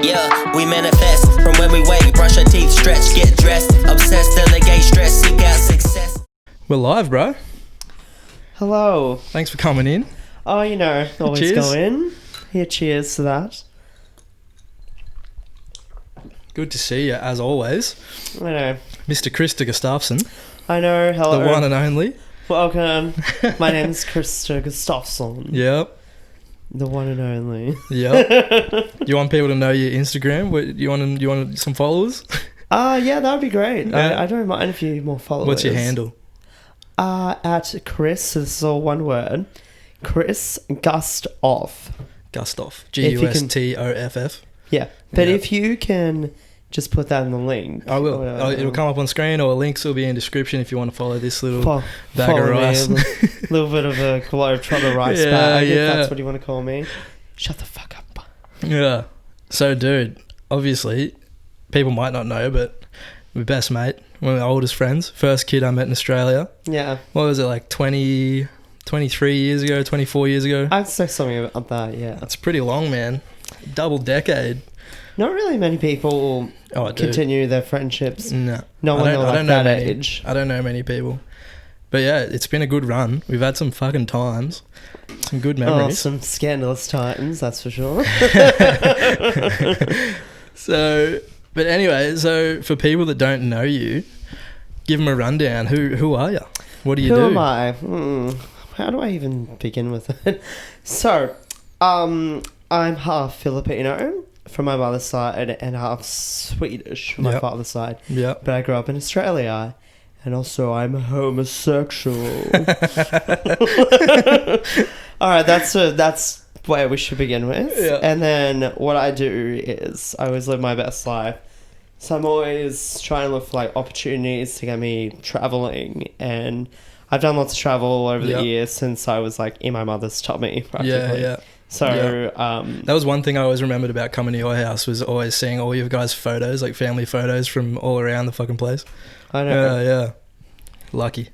Yeah, we manifest from when we wake, brush our teeth, stretch, get dressed, obsessed, delegate, stress, seek out success. We're live, bro. Hello. Thanks for coming in. Oh, always Cheers. go in. Here, cheers to that. Good to see you, as always. I know. Mr. Christer Gustaffson, I know. Hello. the one and only. Welcome. My name's Christer Gustaffson. Yep. The one and only. Yep. You want people to know your Instagram? You want some followers? Yeah, that would be great. Yeah. I don't mind a few more followers. What's your handle? At Chris, this is all one word. Chris Gustaff. Gustaff. Gustoff. Yeah. But Yeah. if you can just put that in the link. I will. It'll come up on screen, or links will be in description if you want to follow this little bag follow of rice. Me, a little bit of a globetrotter rice Yeah, bag, yeah. if that's what you want to call me. Shut the fuck up. Yeah. So, dude, obviously, people might not know, but we're best mate. One of the oldest friends. First kid I met in Australia. Yeah. What was it, like 23 years ago, 24 years ago? I'd say something about that, yeah. That's pretty long, man. Double decade. Not really many people Oh, dude. continue their friendships. No. No one like that age. I don't know many people. But yeah, it's been a good run. We've had some fucking times. Some good Oh, memories. some scandalous times, that's for sure. But anyway, so for people that don't know you, give them a rundown. Who are you? What do you do? Who am I? How do I even begin with it? So, I'm half Filipino from my mother's side and half Swedish from my Yep. father's side. Yeah. But I grew up in Australia, and also I'm homosexual. All right, that's where we should begin with. Yeah. And then what I do is I always live my best life. So I'm always trying to look for like opportunities to get me traveling, and I've done lots of travel over Yeah. the years since I was like in my mother's tummy, practically. Yeah. So, That was one thing I always remembered about coming to your house, was always seeing all your guys' photos, like family photos from all around the fucking place. I know. Yeah. Lucky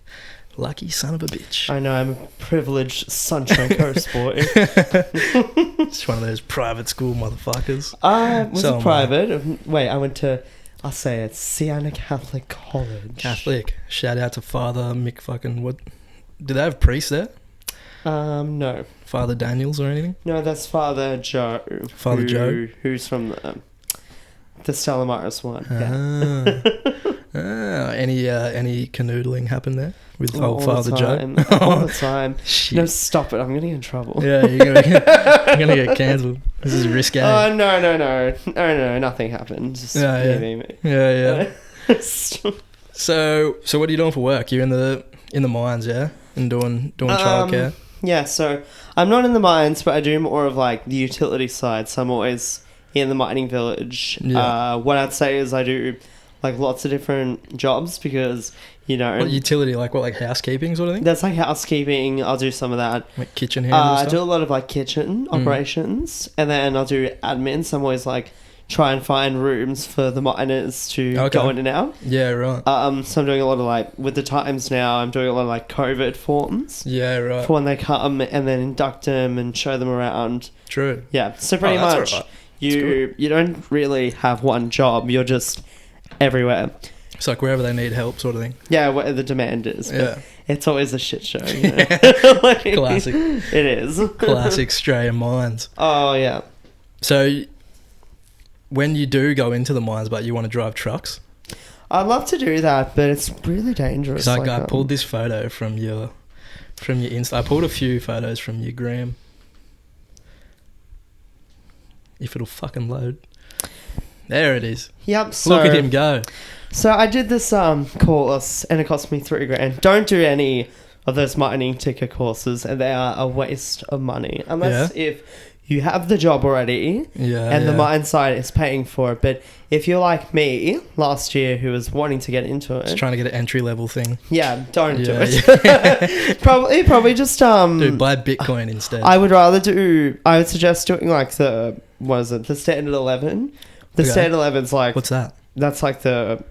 son of a bitch. I know, I'm a privileged Sunshine Coast boy. Just one of those private school motherfuckers. Was So it am private? Wait, I went to, I'll say it, Siena Catholic College. Catholic. Shout out to Father Mick fucking, what? Do they have priests there? No. Father Daniels or anything? No, that's Father Joe. Father Joe? Who's from the Stella Maris one. Any canoodling happened there with Yeah. old Father Joe? All the time. Shit. No, stop it. I'm going to get in trouble. Yeah, you're gonna get cancelled. This is risque. Oh, no. Nothing happened. Just Yeah. me. Yeah. So what are you doing for work? You're in the mines, yeah, and doing childcare. Yeah, so I'm not in the mines, but I do more of like the utility side. So I'm always in the mining village. Yeah. What I'd say is I do like lots of different jobs because, What utility? Like housekeeping sort of thing? that's like housekeeping. I'll do some of that. Like kitchen hand and I stuff? do a lot of like kitchen operations, and then I'll do admin. So I'm always like try and find rooms for the miners to go in and out. Yeah, right. So I'm doing a lot of like, with the times now, I'm doing a lot of like COVID forms. Yeah, right. For when they come and then induct them and show them around. True. Yeah, so pretty that's much alright. you don't really have one job. You're just everywhere. It's like wherever they need help sort of thing. Yeah, where the demand is. But Yeah. it's always a shit show. Like, Classic. It is. Classic Australian mines. Oh, yeah. So when you do go into the mines, but you want to drive trucks, I'd love to do that, but it's really dangerous. because I pulled this photo from your Insta. I pulled a few photos from your gram. If it'll fucking load. There it is. Yep. So, Look at him go. So I did this course, and it cost me $3,000. Don't do any of those mining ticket courses, and they are a waste of money unless if you have the job already, and the mine site is paying for it. But if you're like me last year, who was wanting to get into it, Just trying to get an entry level thing. yeah, don't do it. Probably just Dude, buy Bitcoin instead. I would suggest doing like the standard 11. The Okay. standard 11's like, What's that? that's like the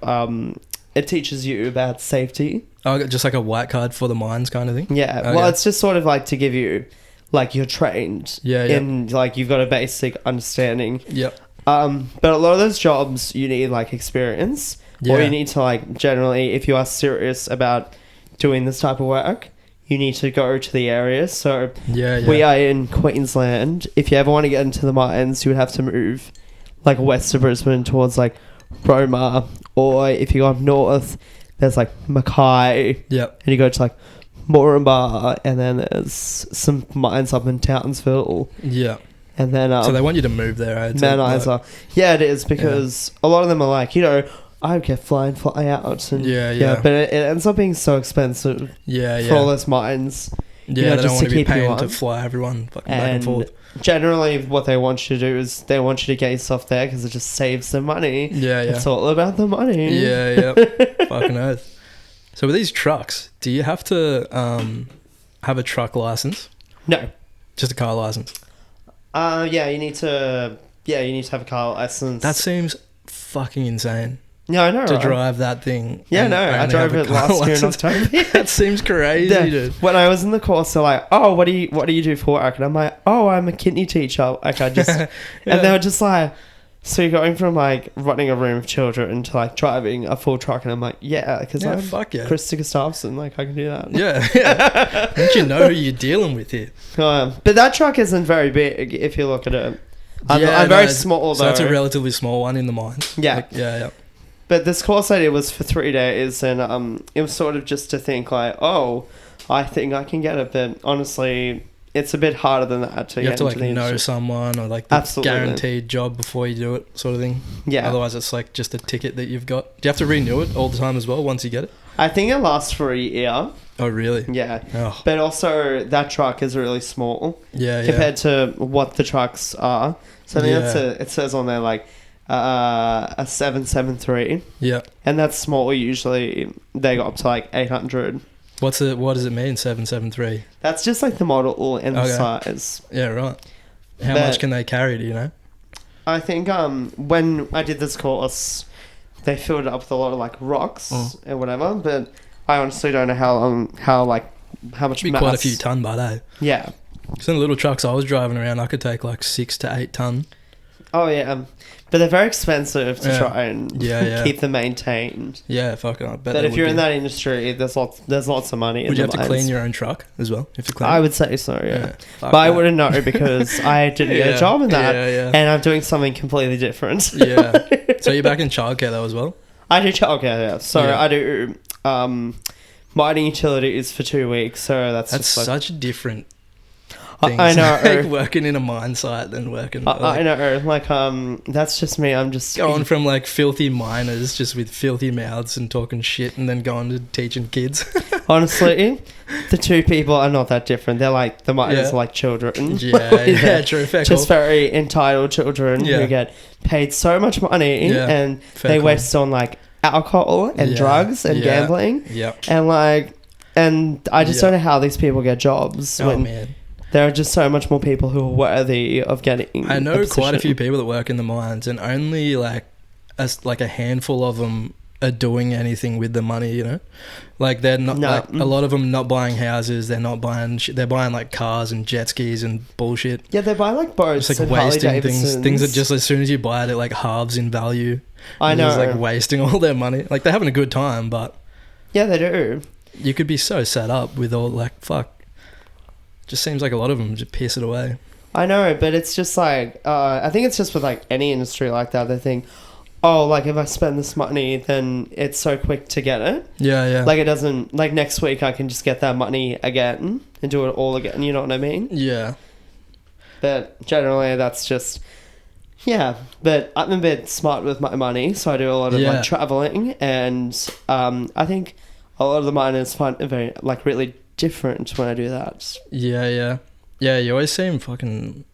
it teaches you about safety. Oh, just like a white card for the mines kind of thing? Yeah. Okay. Well, it's just sort of like to give you, like, you're trained. Yeah, yeah. in, like, you've got a basic understanding. Yep. But a lot of those jobs, you need like experience, or you need to like generally, if you are serious about doing this type of work, you need to go to the area. So we are in Queensland. If you ever want to get into the mines, you would have to move like west of Brisbane towards like Roma, or if you go up north, there's like Mackay. Yep. And you go to like Moranbah, and then there's some mines up in Townsville. Yeah. And then so they want you to move there, I'd say. Mount Isa. Yeah, it is, because a lot of them are like, you know, I get fly out. And but it ends up being so expensive for all those mines. Yeah, they don't want to be paying to fly everyone fucking back and forth. Generally, what they want you to do is they want you to get yourself there because it just saves them money. Yeah. It's all about the money. Yeah. Fucking earth. So with these trucks, do you have to have a truck license? No. Just a car license? You need to have a car license. That seems fucking insane. Yeah, I know, to drive that thing. Yeah, no, I drove it last year in October. That seems crazy, dude. When I was in the course, they're like, "Oh, what do you do for work?" And I'm like, "Oh, I'm a kidney teacher." Like, I just, and they were just like, "So you're going from like running a room of children to like driving a full truck?" And I'm like, "Yeah, because I'm Christer Gustaffson. Like, I can do that." Yeah. Don't you know who you're dealing with here? But that truck isn't very big if you look at it. I'm very small, though. So that's a relatively small one in the mines. Yeah. Yeah. But this course I did was for 3 days, and it was sort of just to think like, oh, I think I can get it, but honestly, it's a bit harder than that to you get have to into like the know industry. someone, or like the guaranteed job before you do it, sort of thing. Yeah. Otherwise, it's like just a ticket that you've got. Do you have to renew it all the time as well once you get it? I think it lasts for a year. Oh, really? Yeah. Oh. But also, that truck is really small. Yeah. Compared to what the trucks are. So I think it says on there like a 773. Yeah. And that's small. Usually they go up to like 800. What does it mean, 773? That's just like the model and the size. Yeah, right. How much can they carry, do you know? I think when I did this course, they filled it up with a lot of like rocks and whatever, but I honestly don't know how much Be mass. quite a few ton by day. Yeah. So in the little trucks I was driving around, I could take like 6 to 8 ton. Oh yeah, but they're very expensive to try and keep them maintained. Yeah, fuck it. I bet. But if you're in that industry, there's lots of money. Would you have to clean your own truck as well? If you clean? I would say so. Yeah, but I wouldn't know because I didn't get a job in that, and I'm doing something completely different. Yeah. So you're back in childcare though as well? I do childcare. Yeah. So I do mining utilities for 2 weeks. So that's just such a different. Things. I know, like working in a mine site than working. I know, like that's just me. I'm just going from like filthy miners, just with filthy mouths and talking shit, and then going to teaching kids. Honestly, the two people are not that different. They're like the miners are like children. Yeah, true. Fair just very entitled children who get paid so much money and they waste on like alcohol and drugs and gambling. Yeah, and I just don't know how these people get jobs. Man. There are just so much more people who are worthy of getting. I know quite a few people that work in the mines, and only like a handful of them are doing anything with the money. You know, like they're not. Like, a lot of them not buying houses. They're not buying. They're buying like cars and jet skis and bullshit. Yeah, they buy like boats. It's like wasting things. Things that just as soon as you buy it, it like halves in value. I know. It's like wasting all their money. Like they're having a good time, but yeah, they do. You could be so set up with all like fuck. Just seems like a lot of them just piss it away. I know, but it's just like I think it's just with like any industry like that. They think, oh, like if I spend this money, then it's so quick to get it. Yeah. Like it doesn't. Like next week, I can just get that money again and do it all again. You know what I mean? Yeah. But generally, that's just But I'm a bit smart with my money, so I do a lot of like traveling, and I think a lot of the miners find it very like really different when I do that. Yeah. You always seem fucking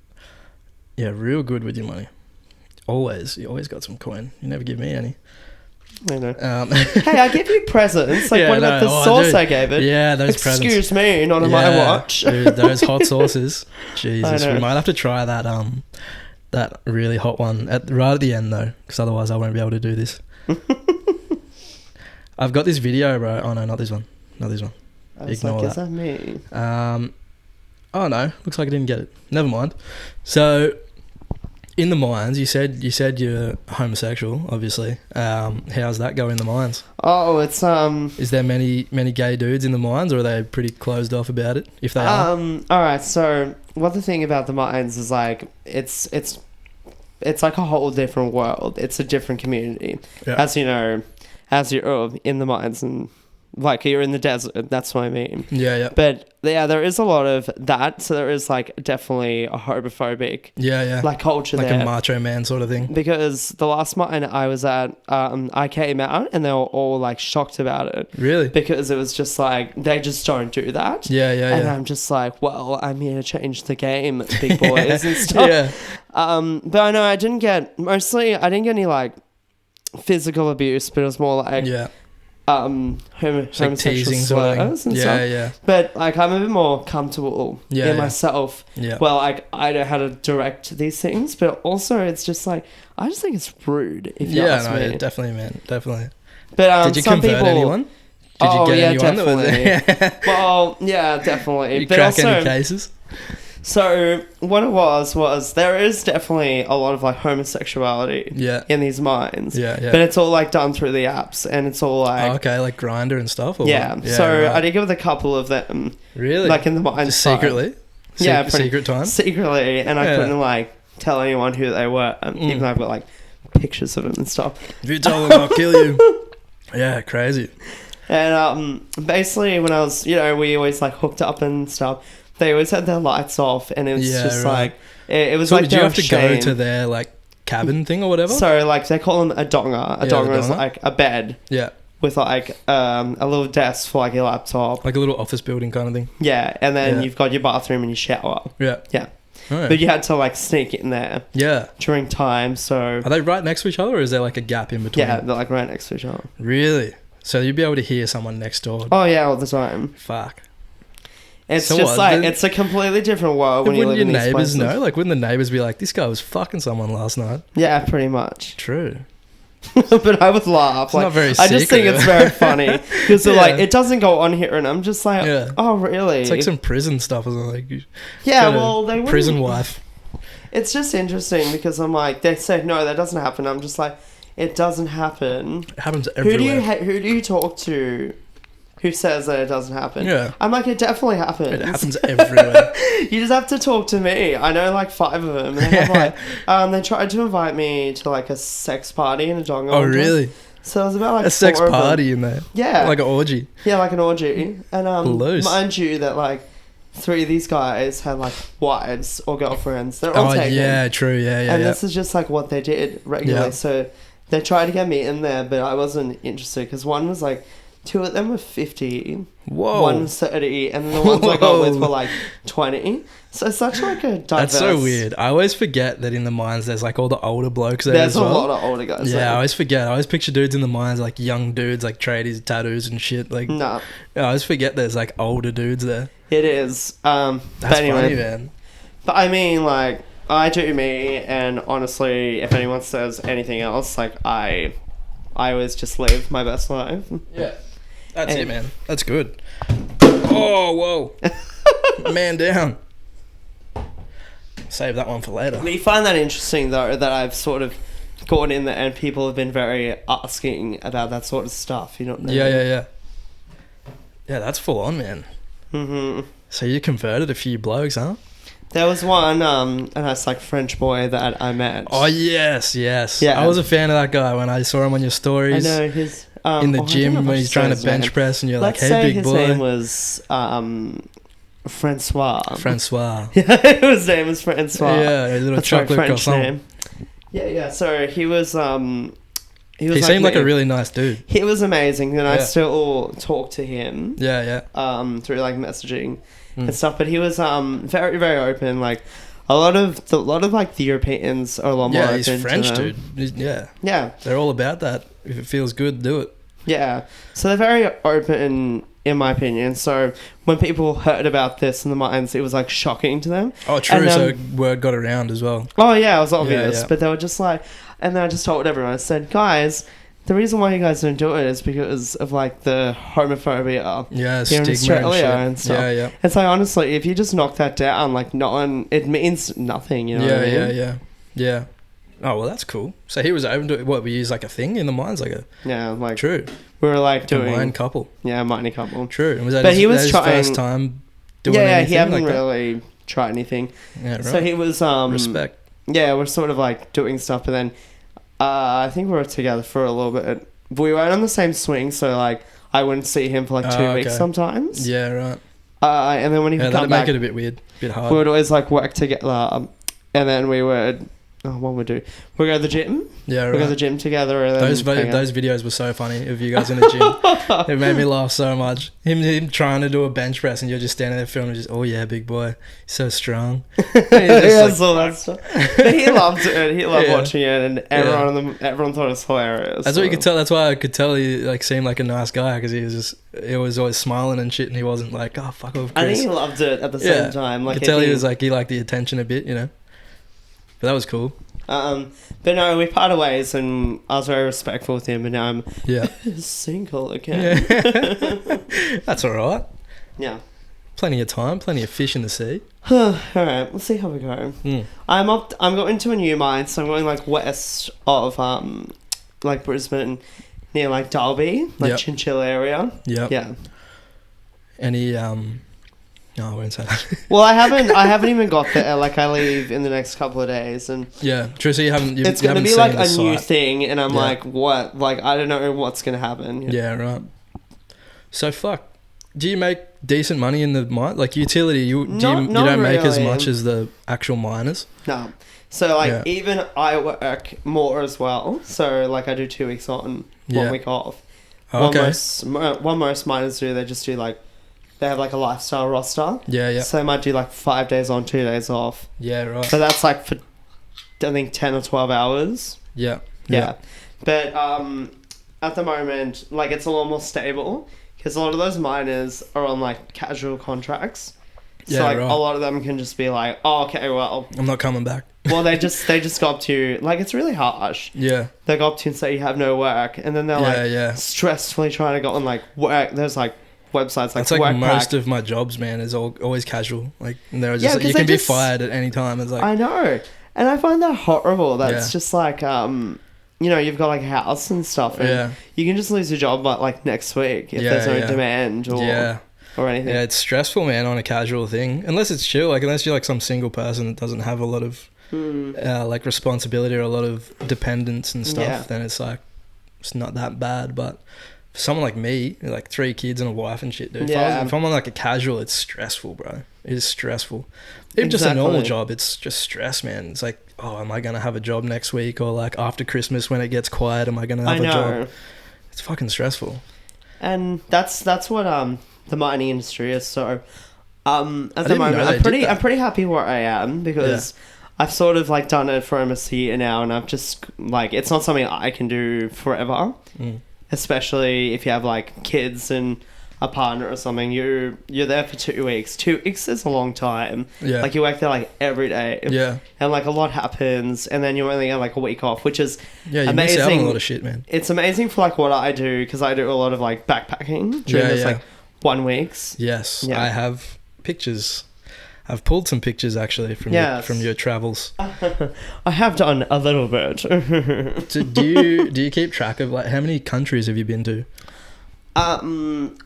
real good with your money. Always. You always got some coin. You never give me any. I know. Hey, I give you presents. Like what about the sauce I gave it? Yeah, those presents. Excuse me, not on my watch. Dude, those hot sauces. Jesus, we might have to try that really hot one right at the end though, because otherwise I won't be able to do this. I've got this video, bro. Oh no, not this one. I was like, is that me? Oh no, looks like I didn't get it. Never mind. So in the mines, you said you're homosexual, obviously. How's that go in the mines? Oh, it's Is there many gay dudes in the mines, or are they pretty closed off about it? If they are, all right. So what the thing about the mines is like it's like a whole different world. It's a different community, Yeah. as you know, as you're in the mines and like you're in the desert. That's what I mean. yeah. But yeah, there is a lot of that. So there is like definitely a homophobic Yeah. like culture Like there. a macho man sort of thing. Because the last mine I was at, I came out and they were all like shocked about it. Really? Because it was just like, they just don't do that. Yeah. And I'm just like, well, I'm here to change the game, big boys and stuff. Yeah. But I know I didn't get any like physical abuse, but it was more like Yeah. homosexual Like teasing sort of slurs thing. and Yeah, stuff. yeah. But like I'm a bit more comfortable Yeah, in yeah. myself. Yeah. Well, like I know how to direct these things, but also it's just like I just think it's rude if you ask me. Yeah, definitely, man. Definitely. But Did you some convert people, anyone? Did you get anyone definitely. that was Well, yeah, definitely. You But crack also, any cases? so what it was there is definitely a lot of like homosexuality Yeah. in these mines. Yeah, yeah. But it's all like done through the apps, and it's all like Oh, okay, like Grinder and stuff? Or yeah. what? So right. I did go with a couple of them, Really? like in the mines, Just secretly? Yeah, pretty- Secret time? secretly, and I Yeah. couldn't like tell anyone who they were, even though I've got like pictures of them and stuff. If you tell them, I'll kill you. Yeah, crazy. And basically, when I was, we always like hooked up and stuff. They always had their lights off, and it was Yeah, just right. like it was So like did you they have were to go ashamed. to their like cabin thing or whatever? So like they call them a donga. A Yeah, donga the is donga. like a bed Yeah. with like a little desk for like your laptop. Like a little office building kind of thing. Yeah, and then Yeah. you've got your bathroom and your shower. Yeah. Yeah, Right. but you had to like sneak in there Yeah. during time. So Are they right next to each other, or is there like a gap in between? yeah, they're like right next to each other. Really? So you'd be able to hear someone next door. Oh yeah, all the time. Fuck. It's So just what, like then- it's a completely different world when you Wouldn't live your in these neighbours places. know? Like, wouldn't the neighbours be like, this guy was fucking someone last night? Yeah, pretty much. True. But I would laugh. It's like, not very I just think secretive. it's very funny because Yeah. like it doesn't go on here, and I'm just like, Yeah. oh really? It's like some prison stuff or something. Like, yeah. got a Well, they prison wouldn't- wife. It's just interesting because I'm like, they say no, that doesn't happen. I'm just like, it doesn't happen. It happens Who everywhere. who do you talk to? Who says that it doesn't happen? Yeah. I'm like, it definitely happens. It happens everywhere. You just have to talk to me. I know like 5 of them. And they have like, they tried to invite me to like a sex party in a donga. Oh, one time. really? So it was about like A sex 4 of them. party in there. Yeah. Like an orgy. Yeah, like an orgy. And Loose. mind you that like 3 of these guys had like wives or girlfriends. They're all Oh, taken. yeah, true. Yeah, yeah, And yeah. this is just like what they did regularly. Yeah. So they tried to get me in there, but I wasn't interested because one was like, 2 of them were 50. Whoa. 1 was 30, and then the ones I got with Whoa. were like 20. So it's such like a diverse. That's so weird. I always forget that in the mines there's like all the older blokes there There's as a well. lot of older guys. Yeah, I there. always forget. I always picture dudes in the mines like young dudes, like tradies, tattoos and shit. Like, No, I always forget there's like older dudes there. it is. But That's anyway, funny, man. but I mean, like, I do me, and honestly, if anyone says anything else, like, I always just live my best life. Yeah, that's And- it, man. That's good. Oh, whoa, man down. Save that one for later. We find that interesting, though, that I've sort of gone in there, and people have been very asking about that sort of stuff. You know what I mean? Yeah. Yeah, that's full on, man. Mm-hmm. So you converted a few blokes, huh? There was one, a nice, like, French boy that I met. Oh yes. Yeah. I was a fan of that guy when I saw him on your I stories. know his... In the I don't know gym if I when he's should trying say to his bench name. press and you're Let's like, say hey, big his boy. name was Francois. Francois. Yeah, his name was Francois. Yeah, a little That's right, chocolate French croissant. name. Yeah. So he was He seemed like a really nice dude. He was amazing, and I Yeah. still talk to him. Yeah. Through like messaging and stuff. But he was very very open. Like a lot of like the Europeans are a lot more Yeah, open. he's to French, them. dude. Yeah. Yeah. They're all about that. If it feels good, do it. Yeah, so they're very open, in my opinion. So when people heard about this in the mines, it was like shocking to them. Oh, true. And, So word got around as well. Oh yeah, it was obvious. Yeah. But they were just like, and then I just told everyone. I said, guys, the reason why you guys don't do it is because of like the homophobia Yeah, here in stigma Australia and and shit. stuff. Yeah. It's like honestly, if you just knock that down, like no one, it means nothing. You know what I mean? Yeah. Yeah. Oh, well, that's cool. So he was open to what we use like a thing in the mines, like a true. We were like doing a mine couple. Yeah, mining couple. True. And was that but he was his trying, first time doing anything? Yeah, he hadn't like really tried anything. Yeah, right. So he was respect. Yeah, we're sort of like doing stuff, but then I think we were together for a little bit. We weren't on the same swing, so like I wouldn't see him for like 2 weeks sometimes. Yeah, right. And then when he would come back, make it a bit weird, a bit hard. We would always like work together, and then we would. Oh, what would we do? We go to the gym. Yeah, right. We go to the gym together. And then those videos were so funny of you guys in the gym. It made me laugh so much. Him trying to do a bench press and you're just standing there filming, just oh yeah, big boy, so strong. Yeah, so that stuff. But he loved it. He loved watching it, and everyone thought it was hilarious. That's what you could tell. That's why I could tell he like seemed like a nice guy because he was always smiling and shit, and he wasn't like, oh fuck off, Chris. I think he loved it at the same time. Like I could tell he was like he liked the attention a bit, you know. But that was cool. But no, we parted ways, and I was very respectful with him, and now I'm single again. Yeah. That's all right. Yeah. Plenty of time, plenty of fish in the sea. All right, we'll see how we go. I'm going to a new mine, so I'm going like west of like Brisbane, near like Derby, like Chinchilla area. Yeah. Any No, I won't say that. Well, I haven't even got there. Like, I leave in the next couple of days, and true. So it's going to be like a new thing, and I'm like, what? Like, I don't know what's going to happen. Yeah, right. So fuck. Do you make decent money in the mine? Like utility, you don't make as much as the actual miners? No. So like even I work more as well. So like I do 2 weeks on, 1 week off. Oh, okay. What most miners do, they just do like. They have like a lifestyle roster. Yeah. So they might do like 5 days on, 2 days off. Yeah, right. So that's like for, I think, 10 or 12 hours. Yeah. But at the moment, like it's a lot more stable because a lot of those miners are on like casual contracts. So like a lot of them can just be like, oh, okay, well, I'm not coming back. Well, they just go up to you, like it's really harsh. Yeah. They go up to you and say you have no work, and then they're like stressfully trying to go on like work. There's like websites like that's like most of my jobs, man, is always casual. Like they're just like, you can be fired at any time. It's like I know, and I find that horrible. That's just like you know, you've got like a house and stuff, and you can just lose your job like next week if there's no demand or anything. Yeah, it's stressful, man, on a casual thing. Unless it's chill, like unless you're like some single person that doesn't have a lot of like responsibility or a lot of dependence and stuff, then it's like it's not that bad. But for someone like me, like 3 kids and a wife and shit, dude, if I'm on like a casual, it's stressful, bro. It is stressful. Even just a normal job, it's just stress, man. It's like, oh, am I gonna have a job next week, or like after Christmas when it gets quiet, am I gonna have a job? It's fucking stressful. And that's what the mining industry is. So at the moment, I'm pretty happy where I am because I've sort of like done it for almost a year now, and I've just like it's not something I can do forever. Especially if you have like kids and a partner or something, you're there for 2 weeks. 2 weeks is a long time. Yeah. Like you work there like every day. Yeah. And like a lot happens, and then you only get like a week off, which is amazing. Miss out on a lot of shit, man. It's amazing for like what I do, because I do a lot of like backpacking during this like 1 weeks. Yes. Yeah. I have pictures. I've pulled some pictures actually from your travels. I have done a little bit. do you keep track of like how many countries have you been to? I'd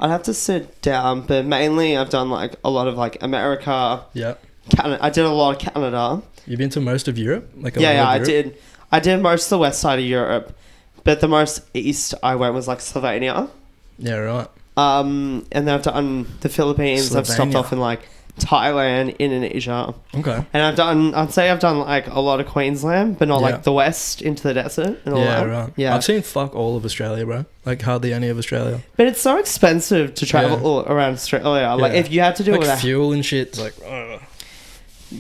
have to sit down, but mainly I've done like a lot of like America. Yeah. Canada. I did a lot of Canada. You've been to most of Europe? Like I did. I did most of the west side of Europe, but the most east I went was like Slovenia. Yeah, right. And then I've done the Philippines. Slovenia. I've stopped off in like Thailand, Indonesia. Okay. And I'd say I've done like a lot of Queensland, but not like the west into the desert and all that. Right. Yeah, I've seen fuck all of Australia, bro. Like hardly any of Australia. But it's so expensive to travel around Australia. Like if you had to do like it with fuel and shit, it's like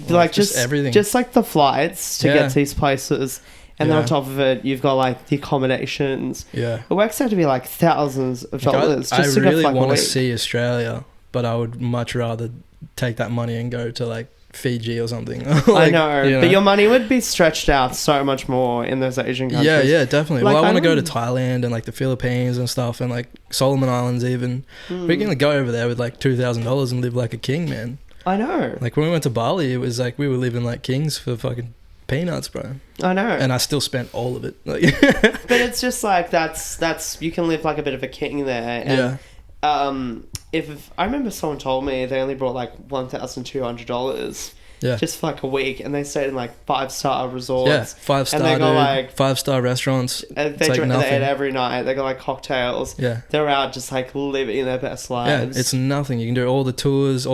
like just everything. Just like the flights to get to these places. And then on top of it, you've got like the accommodations. Yeah. It works out to be like thousands of dollars. I really want to see Australia, but I would much rather take that money and go to like Fiji or something. Like, I know, but your money would be stretched out so much more in those Asian countries. Yeah, definitely. Like, well, I want to go to Thailand and like the Philippines and stuff, and like Solomon Islands even. We can go over there with like $2,000 and live like a king, man. I know. Like when we went to Bali, it was like we were living like kings for fucking peanuts, bro. I know. And I still spent all of it. Like but it's just like that's you can live like a bit of a king there. And, if I remember someone told me they only brought like $1,200 just for like a week, and they stayed in like 5-star resorts. Yeah, 5-star, and they got like 5-star restaurants. And they ate every night. They got like cocktails. Yeah, they're out just like living their best lives. Yeah, it's nothing. You can do all the tours,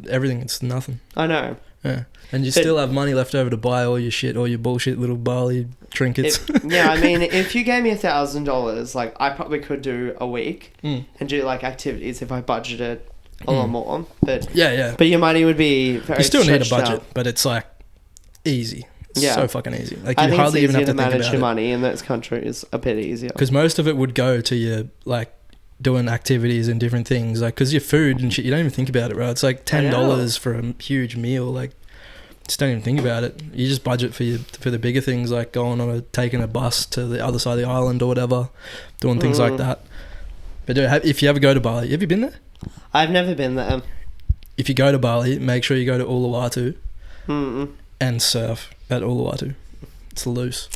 everything. It's nothing. I know. Yeah, and you still have money left over to buy all your shit, all your bullshit little Bali trinkets. Yeah, I mean, if you gave me $1,000, like I probably could do a week and do like activities if I budgeted a lot more. But but your money would be very. You still need a budget, out. but it's like easy. It's so fucking easy. Like I you think hardly it's even have to manage think about your it. money in those countries a bit easier Because most of it would go to your like doing activities and different things. Like because your food and shit, you don't even think about it, right? It's like $10 for a huge meal. Like just don't even think about it. You just budget for the bigger things, like going on taking a bus to the other side of the island or whatever, doing things like that. But dude, if you ever go to Bali, have you been there? I've never been there. If you go to Bali, make sure you go to Uluwatu and surf at Uluwatu. It's loose.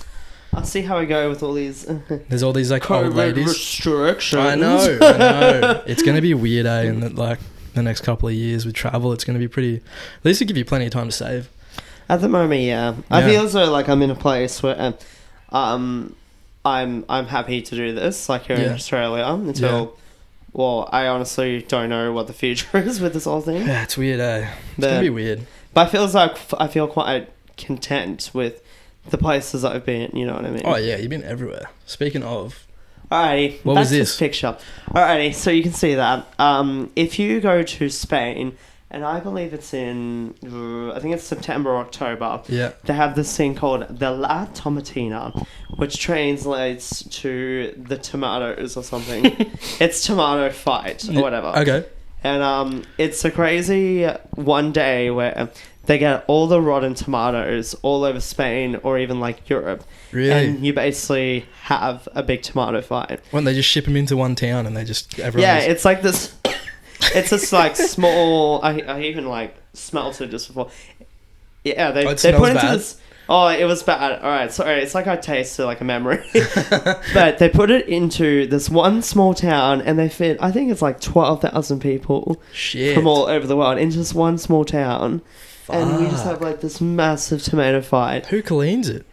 I'll see how I go with all these. There's all these like old ladies. Restrictions. I know. It's gonna be weird, in the next couple of years with travel. It's gonna be pretty. At least it give you plenty of time to save. At the moment, yeah. I feel as though like I'm in a place where, I'm happy to do this, like here in Australia until. Well, I honestly don't know what the future is with this whole thing. Yeah, it's weird, It's gonna be weird. But I feel quite content with the places I've been, you know what I mean? Oh yeah, you've been everywhere. Speaking of... Alrighty. What was this? Picture. Alrighty, so you can see that. If you go to Spain, and I believe it's in, I think it's September or October. Yeah. They have this thing called the La Tomatina, which translates to the tomatoes or something. It's tomato fight or whatever. Okay. And it's a crazy one day where they get all the rotten tomatoes all over Spain or even like Europe. Really? And you basically have a big tomato fight. When they just ship them into one town and they just... It's like this... It's just like small. I even like smelt it just before. Yeah, they put into this. Oh, it was bad. All right, sorry. It's like I tasted like a memory. But they put it into this one small town, and they fit. I think it's like 12,000 people from all over the world into this one small town, and you just have like this massive tomato fight. Who cleans it?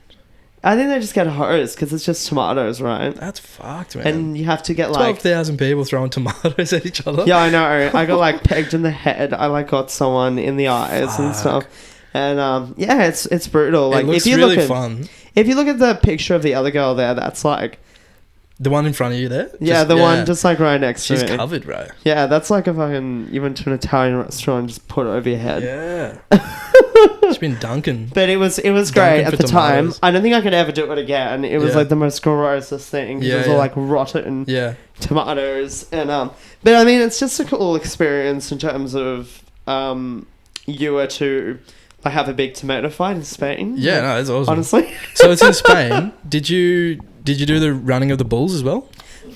I think they just get a hose because it's just tomatoes, right? That's fucked, man. And you have to get 12,000 people throwing tomatoes at each other. Yeah, I know. I got like pegged in the head. I like got someone in the eyes and stuff. And it's brutal. Like it looks if you really look at, fun. If you look at the picture of the other girl there, that's like the one in front of you there. One just like right next to me. She's covered, bro. Yeah, that's like if you went to an Italian restaurant and just put it over your head. Yeah. It's been dunking. But it was great at the time. I don't think I could ever do it again. It was like the most grossest thing. It was all like rotten tomatoes and But I mean, it's just a cool experience in terms of you were to like have a big tomato fight in Spain. Yeah, no, it's awesome. Honestly. So it's in Spain. Did you do the running of the bulls as well?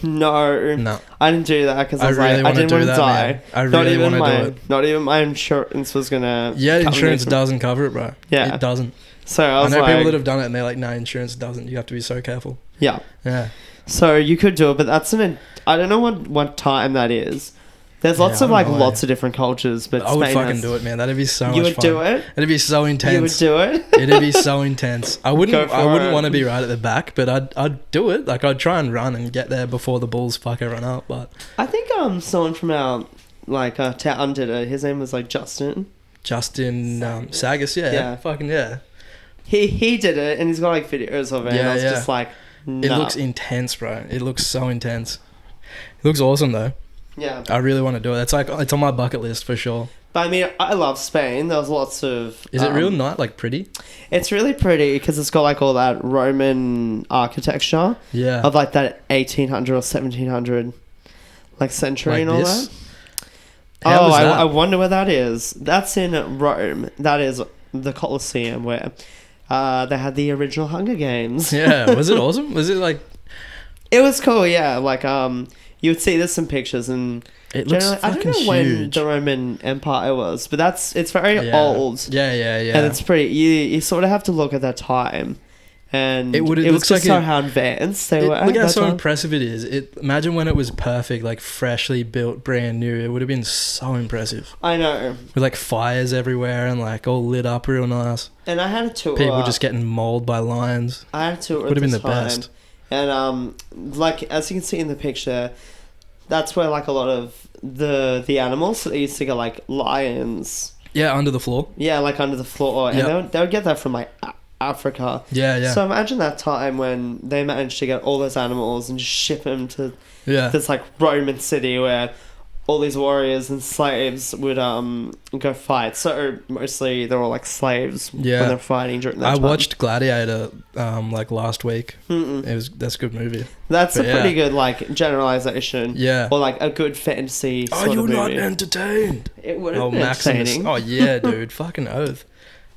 No. I didn't do that because I didn't want to die. Man. I really want to do it. Not even my insurance was gonna. Yeah, insurance doesn't cover it, bro. Yeah, it doesn't. So I know people that have done it and they're like, no, insurance doesn't. You have to be so careful. Yeah. Yeah. So you could do it, but that's I don't know what time that is. There's lots of different cultures, but I would fucking do it, man. That'd be so much fun. You would do it? It'd be so intense. You would do it? It'd be so intense. I wouldn't want to be right at the back, but I'd do it. Like I'd try and run and get there before the bulls fuck everyone up. But I think someone from our town did it. His name was like Justin Sagas. Yeah. Fucking yeah. He did it, and he's got like videos of it. Yeah, and I was just like, nah. It looks intense, bro. It looks so intense. It looks awesome though. Yeah, I really want to do it. It's on my bucket list for sure. But I mean, I love Spain. There was lots of. Is it real nice? Like pretty? It's really pretty because it's got like all that Roman architecture. Yeah. Of like that 1800 or 1700, like century like and all this? that. I wonder where that is. That's in Rome. That is the Colosseum where they had the original Hunger Games. Yeah. Was it awesome? Was it like? It was cool. Yeah. Like you would see this in pictures, and it looks fucking I don't know huge. when the Roman Empire was, but it's very old. Yeah. And it's pretty. You sort of have to look at that time. And it was just so how advanced they were. Look how so impressive it is. Imagine when it was perfect, like freshly built, brand new. It would have been so impressive. I know. With like fires everywhere and like all lit up real nice. And I had a tour. People just getting mauled by lions. I had a tour. Would have been the best. And like as you can see in the picture, that's where like a lot of the animals. So they used to get like lions. Yeah, under the floor. Yeah, like under the floor, and they would get that from like Africa. Yeah. So imagine that time when they managed to get all those animals and just ship them to this like Roman city where all these warriors and slaves would go fight. So mostly they're all like slaves when they're fighting during that time. I watched Gladiator like last week. That's a good movie. That's pretty good like generalization. Yeah. Or like a good fantasy sort of movie. Not entertained. It would have been entertaining. Oh yeah, dude. Fucking oath.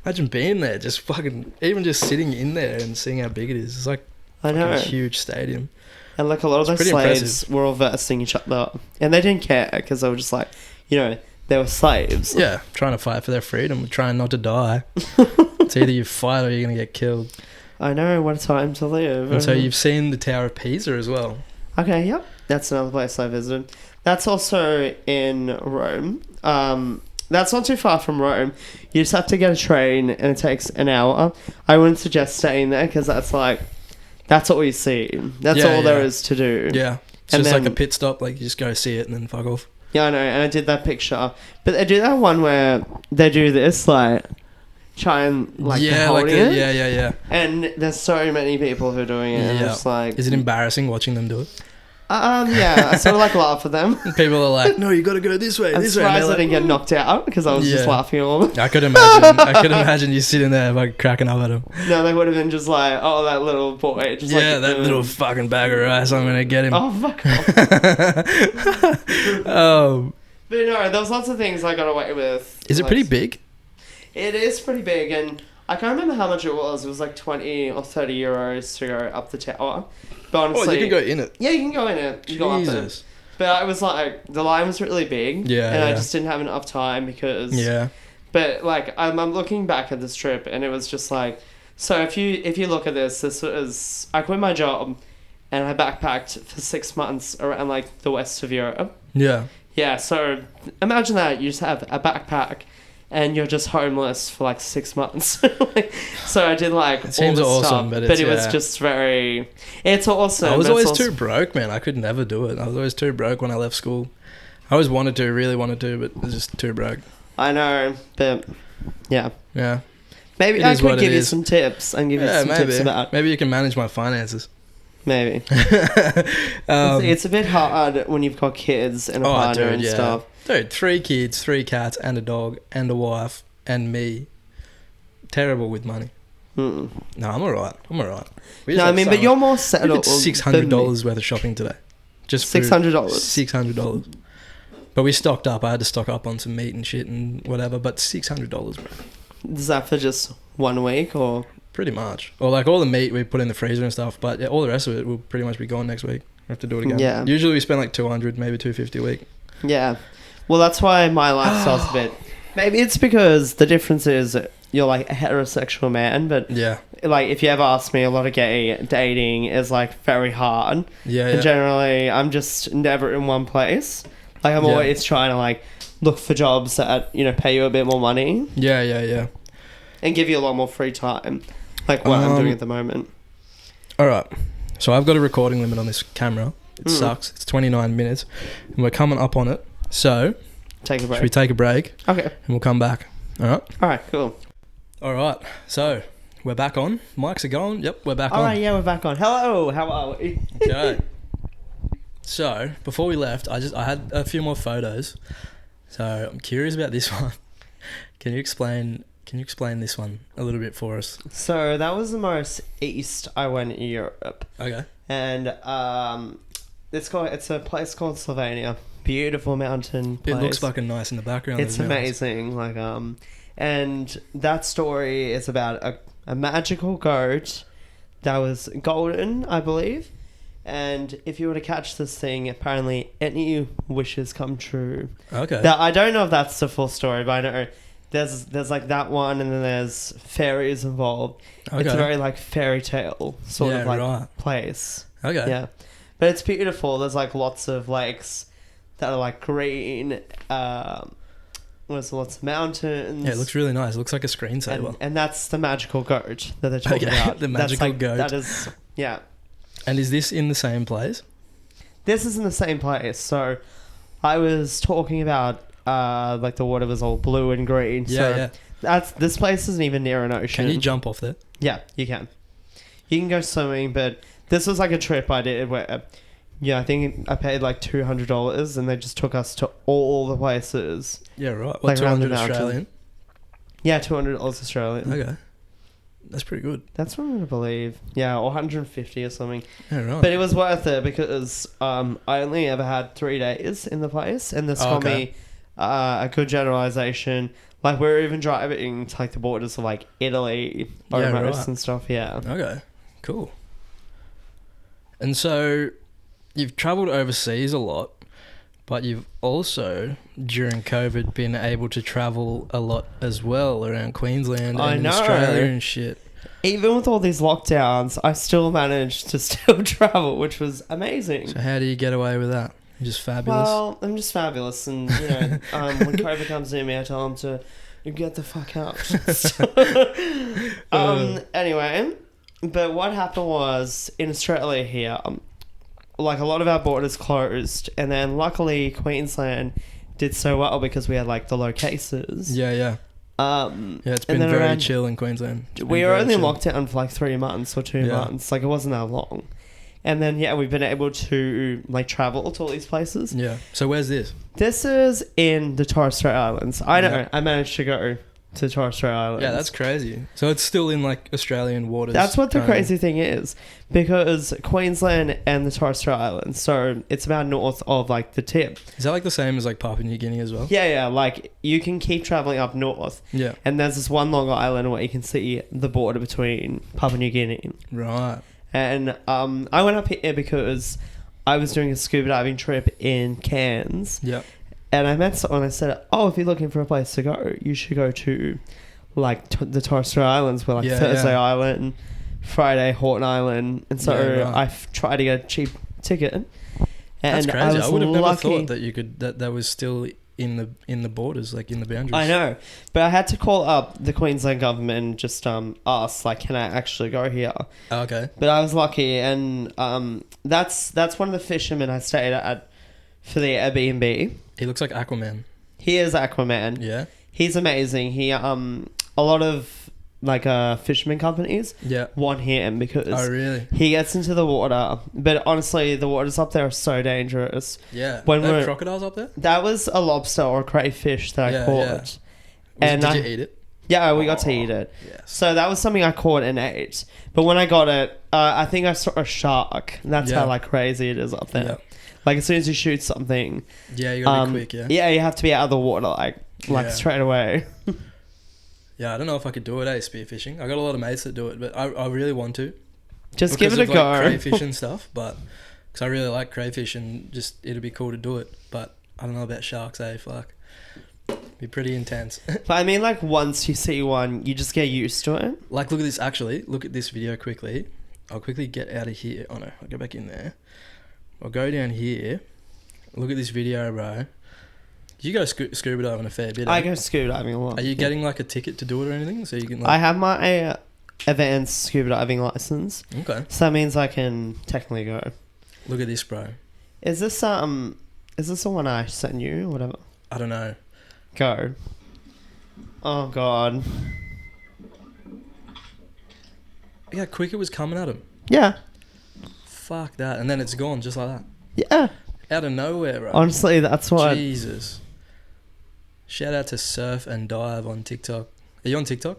Imagine being there, just fucking, even just sitting in there and seeing how big it is. It's like a huge stadium. And like a lot of those slaves were all versing each other. And they didn't care because they were just like, they were slaves. Yeah, trying to fight for their freedom, trying not to die. It's either you fight or you're going to get killed. I know, what a time to live. And so you've seen the Tower of Pisa as well. Okay, yep. That's another place I visited. That's also in Rome. That's not too far from Rome. You just have to get a train and it takes an hour. I wouldn't suggest staying there because that's all you see. That's all there is to do. Yeah. It's just like a pit stop. Like you just go see it and then fuck off. Yeah, I know. And I did that picture. But they do that one where they do this, like, try and, like, holding it. Yeah. And there's so many people who are doing it. And it's like... Is it embarrassing watching them do it? Yeah, I sort of like laugh at them. People are like, "No, you got to go this way, I'm this way." I'm surprised I didn't get knocked out because I was just laughing at all of them. I could imagine you sitting there like cracking up at them. No, they would have been just like, "Oh, that little boy." Just that little fucking bag of rice. I'm gonna get him. Oh fuck off. But no, there was lots of things I got away with. Is it pretty big? It is pretty big, and I can't remember how much it was. It was like 20 or 30 euros to go up the tower. But honestly, you can go in it. Yeah, you can go in it. You go up it. But I was like, the line was really big. Yeah. And I just didn't have enough time because. Yeah. But like, I'm looking back at this trip, and it was just like, so if you look at this was I quit my job, and I backpacked for 6 months around like the west of Europe. Yeah. Yeah. So imagine that you just have a backpack. And you're just homeless for like 6 months. So I did like it seems all this awesome, stuff, but it was just very. It's awesome. I was always too broke, man. I could never do it. I was always too broke when I left school. I always really wanted to, but I was just too broke. I know, but yeah. Maybe I could give you some tips and give you some tips about. Maybe you can manage my finances. Maybe. It's a bit hard when you've got kids and a partner and stuff. Dude, 3 kids, 3 cats, and a dog, and a wife, and me. Terrible with money. No, I'm alright. But you're more settled. We did $600 worth of shopping today. Just $600. $600. But we stocked up. I had to stock up on some meat and shit and whatever. But $600, bro. Is that for just 1 week or? Pretty much. Or like all the meat we put in the freezer and stuff. But all the rest of it will pretty much be gone next week. We have to do it again. Yeah. Usually we spend like $200, maybe $250 a week. Yeah. Well, that's why my lifestyle's a bit... Maybe it's because the difference is you're like a heterosexual man, but like if you ever ask me, a lot of gay dating is like very hard. And generally, I'm just never in one place. Like I'm always trying to like look for jobs that, pay you a bit more money. Yeah. And give you a lot more free time. Like what I'm doing at the moment. Alright. So I've got a recording limit on this camera. It sucks. It's 29 minutes. And we're coming up on it. So, take a break. Should we take a break? Okay. And we'll come back. All right, cool. All right. So, we're back on. Mics are going. Yep, we're back on. All right, yeah, we're back on. Hello, how are we? Okay. So, before we left, I had a few more photos. So, I'm curious about this one. Can you explain this one a little bit for us? So, that was the most east I went in Europe. Okay. And it's a place called Slovenia. Beautiful mountain place. It looks fucking nice in the background. It's amazing. Like and that story is about a magical goat that was golden, I believe, And if you were to catch this thing, apparently any wishes come true. Okay. Now, I don't know if that's the full story, but I know there's like that one, and then there's fairies involved. Okay. It's a very like fairy tale sort of like right. place. Okay. Yeah. But it's beautiful. There's like lots of lakes that are like green. There's lots of mountains. Yeah, it looks really nice. It looks like a screensaver. And that's the magical goat that they're talking about. The magical goat. That is, yeah. And is this in the same place? This is in the same place. So I was talking about like the water was all blue and green. Yeah, so this place isn't even near an ocean. Can you jump off there? Yeah, you can. You can go swimming, but this was like a trip I did where, I think I paid like $200 and they just took us to all the places. Yeah, right. What, Like around the 200 Australian? Yeah, $200 Australian. Okay. That's pretty good. That's what I'm going to believe. Yeah, or 150 or something. Yeah, right. But it was worth it because I only ever had 3 days in the place, and this got me a good generalization. Like, we were even driving to like the borders of like Italy almost and stuff. Yeah. Okay. Cool. And so you've travelled overseas a lot, but you've also, during COVID, been able to travel a lot as well around Queensland and Australia and shit. Even with all these lockdowns, I still managed to still travel, which was amazing. So how do you get away with that? You're just fabulous? Well, I'm just fabulous. And, when COVID comes near me, I tell them to get the fuck out. Anyway, but what happened was, in Australia here, like a lot of our borders closed, and then luckily Queensland did so well because we had like the low cases. Yeah. It's been very chill in Queensland. We were only in lockdown for like 3 months or 2 months. Like, it wasn't that long. And then we've been able to like travel to all these places. Yeah. So where's this? This is in the Torres Strait Islands. I know. Yeah. I managed to go to the Torres Strait Islands. Yeah, that's crazy. So it's still in like Australian waters. That's what the crazy thing is, because Queensland and the Torres Strait Islands, so it's about north of like the tip. Is that like the same as like Papua New Guinea as well? Yeah. Like, you can keep traveling up north. Yeah. And there's this one long island where you can see the border between Papua New Guinea. Right. And I went up here because I was doing a scuba diving trip in Cairns. Yeah. And I met someone and I said, if you're looking for a place to go, you should go to like the Torres Strait Islands, where like Thursday Island, Friday, Horton Island. And so I tried to get a cheap ticket. And that's crazy. I would have never thought that you could, that was still in the borders, like in the boundaries. I know. But I had to call up the Queensland government and just ask, like, can I actually go here? Okay. But I was lucky, and that's one of the fishermen I stayed at for the Airbnb. He looks like Aquaman. He is Aquaman. Yeah. He's amazing. He a lot of like fisherman companies want him because he gets into the water. But honestly, the waters up there are so dangerous. Yeah. When there are crocodiles up there? That was a lobster or a crayfish that I caught. Yeah. Did you eat it? Yeah, we got to eat it. Yes. So that was something I caught and ate. But when I got it, I think I saw a shark. That's how like crazy it is up there. Yeah. Like, as soon as you shoot something... Yeah, you gotta be quick, yeah? Yeah, you have to be out of the water, like straight away. Yeah, I don't know if I could do it, spearfishing. I got a lot of mates that do it, but I really want to. Just give it a go. Crayfish and stuff, but... Because I really like crayfish and just... It'd be cool to do it, but I don't know about sharks, fuck. It'd be pretty intense. But I mean, like, once you see one, you just get used to it. Like, look at this, actually. Look at this video quickly. I'll quickly get out of here. Oh, no. I'll go back in there. I'll go down here. Look at this video, bro. You go scuba diving a fair bit. I go scuba diving a lot. Are you getting like a ticket to do it or anything? So you can. Like... I have my advanced scuba diving license. Okay. So that means I can technically go. Look at this, bro. Is this the one I sent you or whatever? I don't know. Go. Oh god. Yeah, quick it was coming at him. Yeah. Fuck that. And then it's gone just like that. Yeah. Out of nowhere, bro. Honestly, that's what... Jesus. Shout out to Surf and Dive on TikTok. Are you on TikTok?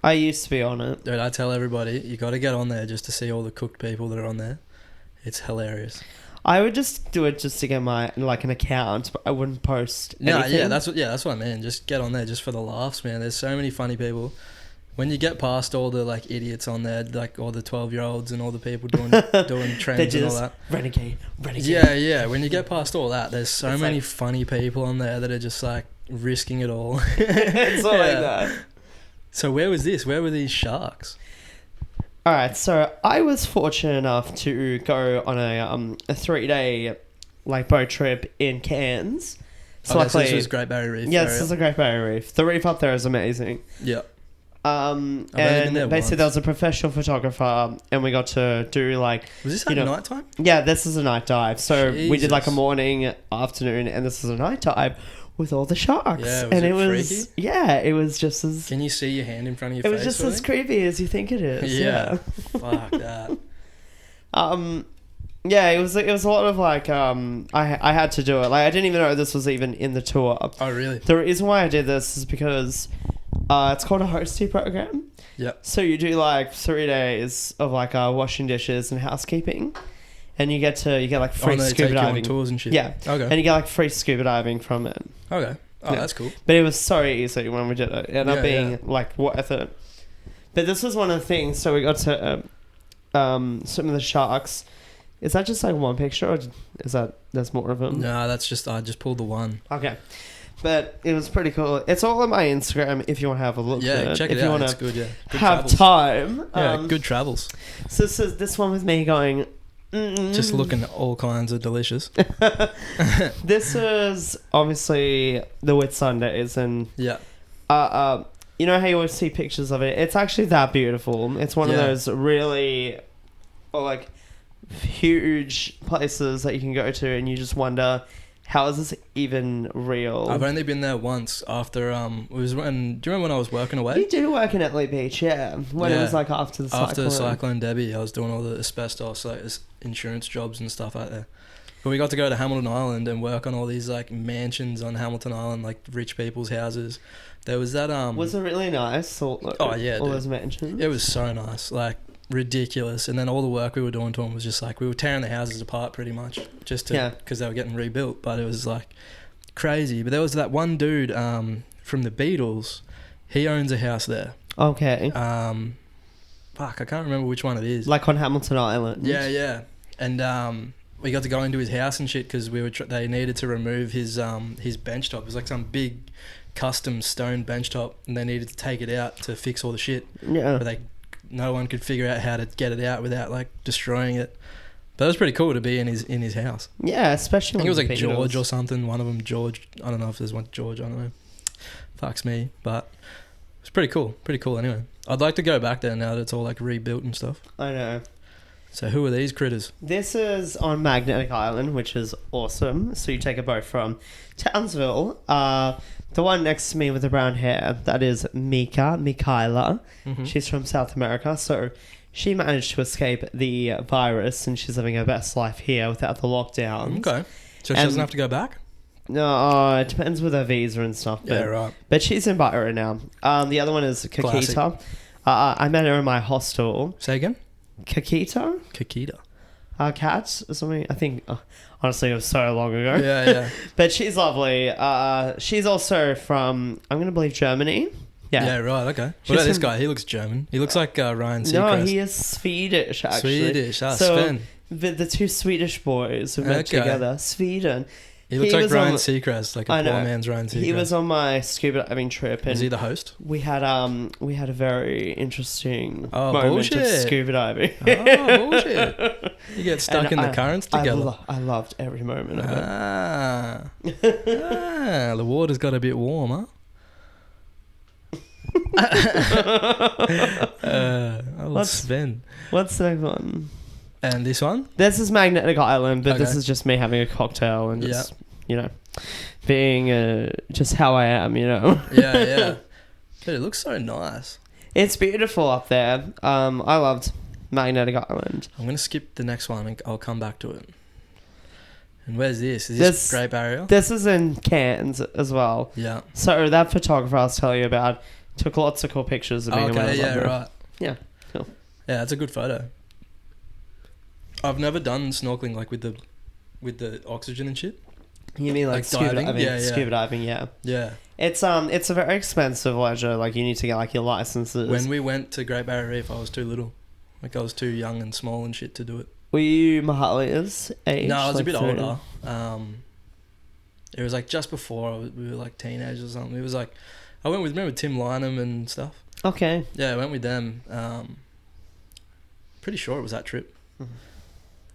I used to be on it. Dude, I tell everybody, you got to get on there just to see all the cooked people that are on there. It's hilarious. I would just do it just to get my, like, an account, but I wouldn't post anything. Yeah, that's what I mean. Just get on there just for the laughs, man. There's so many funny people. When you get past all the like idiots on there, like all the 12-year-olds and all the people doing trends and all that. Renegade. Yeah. When you get past all that, there's so It's many like- funny people on there that are just like risking it all. It's not like that. So where was this? Where were these sharks? All right, so I was fortunate enough to go on a 3-day like boat trip in Cairns. So this was Great Barrier Reef. Yeah, this is a Great Barrier Reef. The reef up there is amazing. Yeah. And been there basically once. there was a professional photographer, and we got to do like... Was this at night time? Yeah, this is a night dive. So we did like a Jesus. morning, afternoon, and this is a night dive with all the sharks. Yeah, and it it was freaky? Yeah, it was just as... Can you see your hand in front of your It face? was just sort as of? creepy as you think it is. Yeah. Fuck that. Yeah, it was a lot of like I had to do it. Like I didn't even know this was even in the tour. Oh really? The reason why I did this is because it's called a hosting program. Yeah. So you do like 3 days of like washing dishes and housekeeping, and you get like free they scuba take you on diving tours and shit. Yeah. Okay. And you get like free scuba diving from it. Okay. Oh, Yeah. that's cool. But it was so easy when we did it. It ended up Yeah, being yeah. like worth it. But this was one of the things. So we got to swim with the sharks. Is that just like one picture, or is that there's more of them? No, that's just I just pulled the one. Okay. But it was pretty cool. It's all on my Instagram if you want to have a look at Yeah, it. check if it you out. want It's to good. Yeah. Good have travels. time. Yeah, good travels. So this is this one with me going. Just looking at all kinds of delicious. This is obviously the Whitsundays, and Yeah. you know how you always see pictures of it. It's actually that beautiful. It's one of Yeah. those really, like, huge places that you can go to, and you just wonder, how is this even real? I've only been there once after it was when. Do you remember when I was working away? You do work in Atley Beach, yeah. When it Yeah. was like after the cyclone. After Cyclone Debbie, I was doing all the asbestos, like insurance jobs and stuff out there. But we got to go to Hamilton Island and work on all these like mansions on Hamilton Island, like rich people's houses. There was that Was it really nice? Oh, yeah, all dude. those mansions. It was so nice, like ridiculous. And then all the work we were doing to them was just like we were tearing the houses apart pretty much, just to because they were getting rebuilt. But it was like crazy. But there was that one dude from the Beatles. He owns a house there. Okay. Fuck, I can't remember which one it is. Like on Hamilton Island. Yeah. And we got to go into his house and shit because they needed to remove his bench top. It was like some big custom stone bench top, and they needed to take it out to fix all the shit. Yeah. But no one could figure out how to get it out without like destroying it. But it was pretty cool to be in his house. Yeah, especially I think it was like when the George Beatles- or something. One of them, George. I don't know if there's one George. I don't know. Fucks me, but it's pretty cool. Pretty cool anyway. I'd like to go back there now that it's all like rebuilt and stuff. I know. So who are these critters? This is on Magnetic Island, which is awesome. So you take a boat from Townsville. The one next to me with the brown hair, that is Michaela. Mm-hmm. She's from South America, so she managed to escape the virus, and she's living her best life here without the lockdown. Okay. So she doesn't have to go back? No, it depends with her visa and stuff. But, Yeah, right. But she's in Byron now. The other one is Kakita. Classic. I met her in my hostel. Say again? Kakita? Kakita. Cats or something. I think, honestly, it was so long ago. Yeah. But she's lovely. She's also from, I'm going to believe, Germany. Yeah, right, okay. She's What about this from- guy? He looks German. He looks like Ryan Seacrest. No, he is Swedish, actually. Swedish. So, Sven. the two Swedish boys who met Okay. together. Sweden. He looks he like was Ryan on- Seacrest, like a I poor know. man's Ryan Seacrest. He was on my scuba diving trip, and Is he the host? we had a very interesting Oh, moment bullshit. of scuba diving. Oh, bullshit. You get stuck And in the currents together. I loved every moment of it. The water's got a bit warm, huh? What's- Sven. What's the next one? And this one? This is Magnetic Island, but this Okay. is just me having a cocktail and just, being just how I am, Yeah. Dude, it looks so nice. It's beautiful up there. I loved Magnetic Island. I'm going to skip the next one and I'll come back to it. And where's this? Is This- this Great Barrier? This is in Cairns as well. Yeah. So that photographer I was telling you about took lots of cool pictures of me. when I Okay, was up yeah, there. right. Yeah, cool. Yeah, that's a good photo. I've never done snorkeling like with the oxygen and shit. You mean like Like scuba diving? diving? Yeah, yeah. Scuba diving, yeah. Yeah. It's a very expensive leisure. Like, you need to get like your licenses. When we went to Great Barrier Reef, I was too little. Like, I was too young and small and shit to do it. Were you Mahalia's age? No, I was like a bit 13? older. It was like just before we were like teenagers or something. It was like I went with, remember Tim Lynham and stuff. Okay. Yeah, I went with them. Pretty sure it was that trip. Mm-hmm.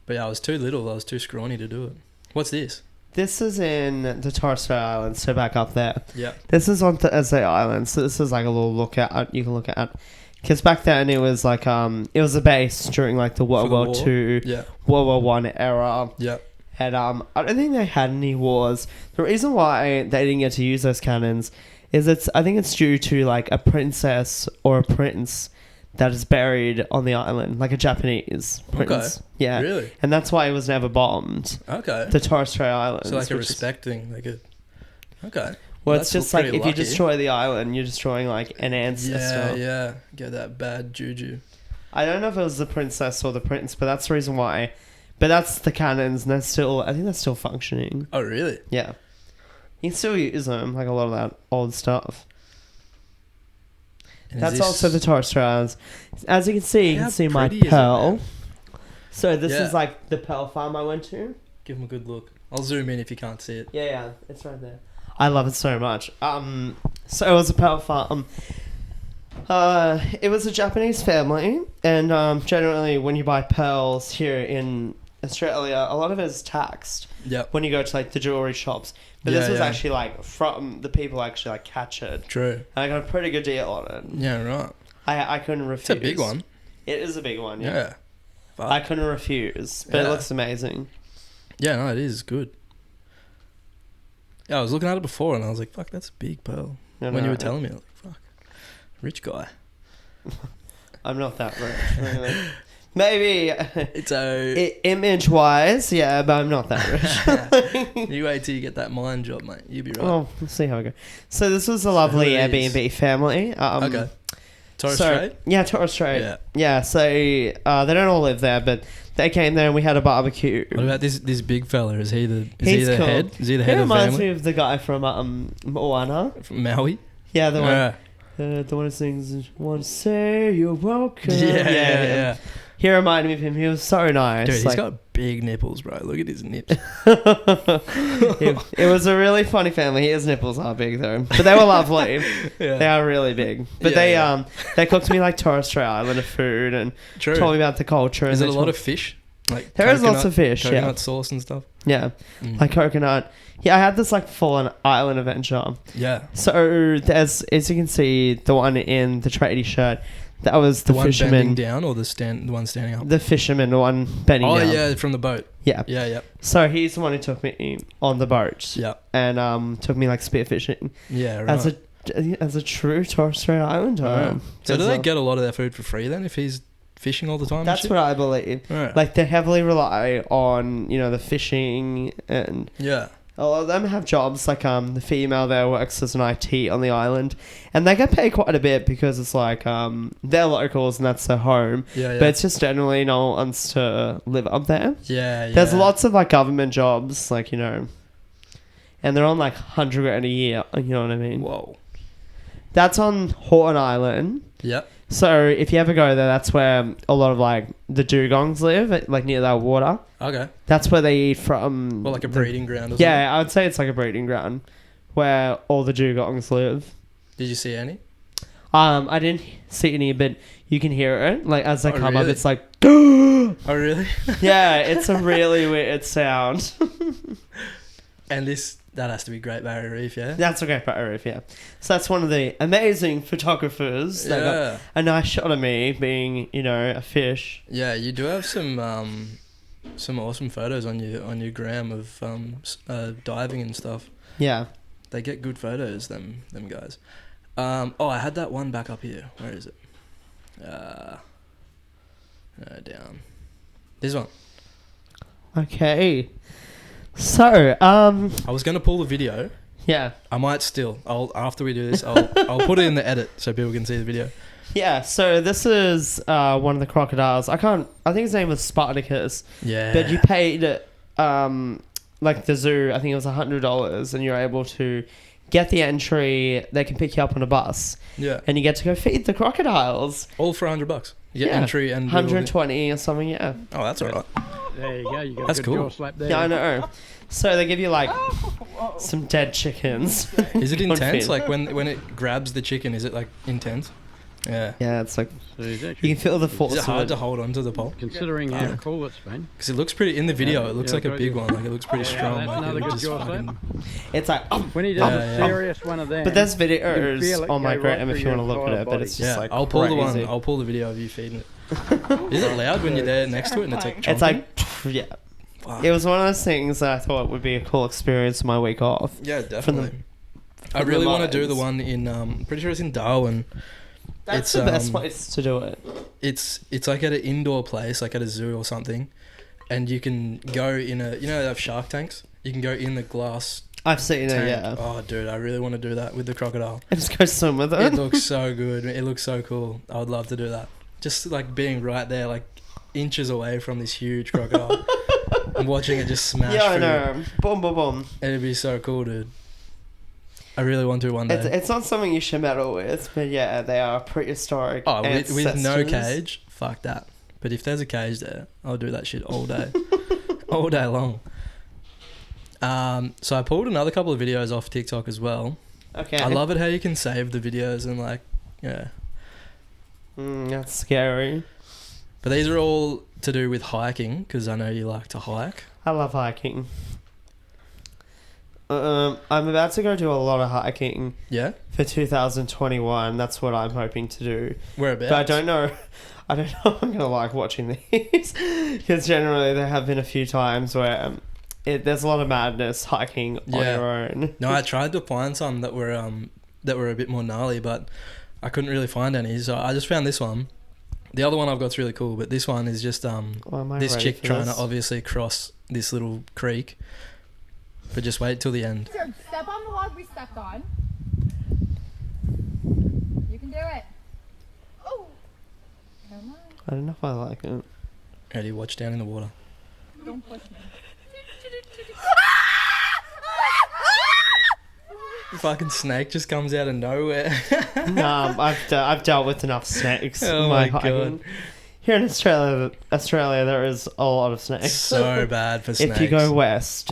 But yeah, I was too little. I was too scrawny to do it. What's this? This is in the Torres Strait Islands, so back up there. Yeah. This is on Thursday Island, so this is like a little lookout you can look at. Because back then it was like it was a base during like the World War II, Yeah. World War One era. Yeah. And I don't think they had any wars. The reason why they didn't get to use those cannons is I think it's due to like a princess or a prince that is buried on the island, like a Japanese prince. Okay. Yeah. Really? And that's why it was never bombed. Okay. The Torres Strait Islands. So like a respect thing. Like a... Okay. Well, That's it's just like if pretty you lucky. destroy the island, you're destroying like an ancestor. Yeah. Get that bad juju. I don't know if it was the princess or the prince, but that's the reason why. But that's the cannons, and I think that's still functioning. Oh, really? Yeah. You can still use them, like a lot of that old stuff. And That's also the Torres Strait Islands. As you can see, How my pretty is it, pearl. man? So this Yeah. is like the pearl farm I went to. Give him a good look. I'll zoom in if you can't see it. Yeah, it's right there. I love it so much. So it was a pearl farm. It was a Japanese family, and generally when you buy pearls here in Australia, a lot of it is taxed. Yep. When you go to like the jewelry shops, but Yeah, this was yeah. actually like from the people actually like catch it. True. And I got a pretty good deal on it. Yeah, right. I couldn't refuse. It's a big one. It is a big one. Yeah. Yeah. Fuck. I couldn't refuse, but it Yeah. looks amazing. Yeah, no, it is good. Yeah, I was looking at it before and I was like, fuck, that's a big pearl. When you were telling me, I was like, fuck, rich guy. I'm not that rich. Really. Maybe It's a... image-wise, yeah, but I'm not that rich. You wait till you get that mine job, mate. You'll be right. Well, we'll see how we go. So this was a lovely who it is? Airbnb family. Okay. Torres so, Strait? Yeah, Torres Strait. Yeah. Yeah, so they don't all live there, but they came there and we had a barbecue. What about this big fella? Is he the He's cool. head? Is he the head He of the reminds family? me of the guy from Moana. From Maui? Yeah, the one. Yeah. The one who sings, "Want to say you're welcome." Yeah. He reminded me of him. He was so nice. Dude, he's like- got big nipples, bro. Look at his nips. it was a really funny family. His nipples are big though, but they were lovely. Yeah. They are really big. But they cooked me like Torres Strait Islander food and True. told me about the culture. Is and it a they lot told- of fish? Like There is lots of fish, yeah. Coconut sauce and stuff. Yeah, Mm. like coconut. Yeah, I had this like full-on island adventure. Yeah. So as you can see, the one in the tradie shirt, that was the one fisherman. bending down or the one standing up? The fisherman, the one bending Oh, down. yeah, from the boat. Yeah. Yeah. So he's the one who took me on the boat. Yeah. And took me like spearfishing. Yeah, right. As a true Torres Strait Islander. Right. So do they get a lot of their food for free then if he's fishing all the time? That's what I believe. Right. Like they heavily rely on the fishing, and Yeah. a lot of them have jobs. Like the female there works as an IT on the island, and they get paid quite a bit because it's like they're locals and that's their home. Yeah. But it's just generally no one wants to live up there. Yeah. There's lots of like government jobs, like and they're on like $100,000 a year. You know what I mean? Whoa. That's on Horton Island. Yep. So if you ever go there, that's where a lot of like the dugongs live, like near that water. Okay. That's where they eat from. Well, like a breeding ground or something. Yeah, I would say it's like a breeding ground where all the dugongs live. Did you see any? I didn't see any, but you can hear it. Like as they come up, really? it's like. Oh, really? Yeah, it's a really weird sound. And that has to be Great Barrier Reef, yeah? That's a great Barrier Reef, yeah. So that's one of the amazing photographers. That got a nice shot of me being, a fish. Yeah, you do have some awesome photos on your gram of diving and stuff. Yeah. They get good photos, them guys. I had that one back up here. Where is it? Down. This one. Okay. So, I was gonna pull the video. yeah. I might still. After we do this, I'll put it in the edit so people can see the video. Yeah, so this is one of the crocodiles. I think his name was Spartacus. Yeah. But you paid, like the zoo, I think it was $100, and you're able to get the entry, they can pick you up on a bus. Yeah. And you get to go feed the crocodiles. All for $100. You get entry and 120 or something, yeah. Oh, that's all right. There you go. You got That's a good cool. jaw slap there. Yeah, I know. So they give you like some dead chickens. Is it intense? Feed. Like when it grabs the chicken, is it like intense? Yeah. Yeah, it's like So it's you actually, can feel the force Is it of hard it. to hold onto the pole? considering how cool it's been. Because it looks pretty in the video. It looks Yeah, like a got big you. one. Like it looks pretty strong. that's Like another it good just jaw fucking- It's like When he does Yeah, a yeah. serious one of them. but there's you can feel videos it on my go gram right if through you want to your look at it, entire but it's body. just Yeah, like I'll pull the crazy. one. I'll pull the video of you feeding it. Is it loud when you're there next to it and it's like? It's chomping? like yeah. Fuck. It was one of those things that I thought would be a cool experience on my week off. Yeah, From definitely. I from the really want to do mines. the one in. Pretty sure it's in Darwin. That's It's, the best place to do it. It's like at an indoor place, like at a zoo or something, and you can go in a. You know they have shark tanks. You can go in the glass I've seen tank. it, yeah. Oh, dude, I really want to do that with the crocodile. I just go swim with It it. looks so good. It looks so cool. I would love to do that. Just like being right there, like inches away from this huge crocodile, and watching it just smash. Yeah, I through. know. Boom, boom, boom. It'd be so cool, dude. I really want to one day. It's not something you should meddle with, but yeah, they are prehistoric. Oh, with no ancestors. cage, fuck that. But if there's a cage there, I'll do that shit all day, all day long. So I pulled another couple of videos off TikTok as well. Okay. I love it how you can save the videos and like, yeah. That's scary. But these are all to do with hiking because I know you like to hike. I love hiking. I'm about to go do a lot of hiking Yeah. for 2021. That's what I'm hoping to do. Whereabouts? But I don't know. I don't know if I'm gonna like watching these because generally there have been a few times where there's a lot of madness hiking on Yeah. your own. No, I tried to find some that were a bit more gnarly, but I couldn't really find any. So I just found this one. The other one I've got's really cool, but this one is just Why am I this ready chick for trying this? to obviously cross this little creek. But just wait till the end. Step on the log we stepped on. You can do it. Oh. Come on. I don't know if I like it. Ready? Watch down in the water. Don't push me. Fucking snake just comes out of nowhere. I've dealt with enough snakes. Oh in my hiking. God. Here in Australia, there is a lot of snakes. So bad for snakes. If you go west,